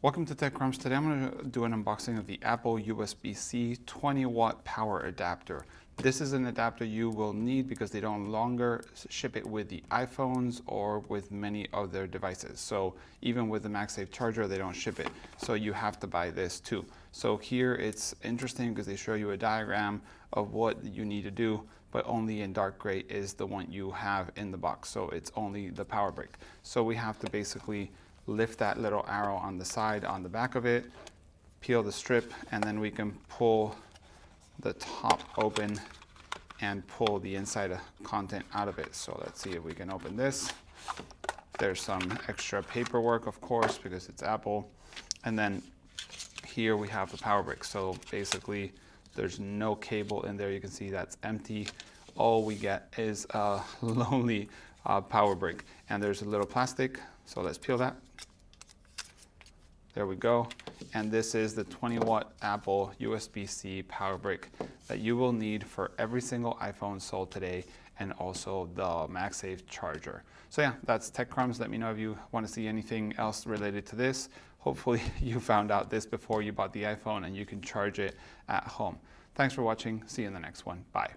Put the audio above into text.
Welcome to TechCrumbs. Today I'm going to do an unboxing of the Apple USB-C 20-watt power adapter. This is an adapter you will need because they don't longer ship it with the iPhones or with many other devices. So even with the Magsafe charger, they don't ship it. So you have to buy this too. So here it's interesting because they show you a diagram of what you need to do, but only in dark gray is the one you have in the box. So it's only the power brick. So we have to basically lift that little arrow on the side on the back of it, peel the strip, and then we can pull the top open and pull the inside content out of it. So let's see if we can open this. There's some extra paperwork, of course, because it's Apple. And then here we have the power brick. So basically there's no cable in there. You can see that's empty. All we get is a lonely power brick. And there's a little plastic. So let's peel that. There we go. And this is the 20-watt Apple USB-C power brick that you will need for every single iPhone sold today, and also the Magsafe charger. So yeah, that's TechCrumbs. Let me know if you want to see anything else related to this. Hopefully you found out this before you bought the iPhone and you can charge it at home. Thanks for watching. See you in the next one. Bye.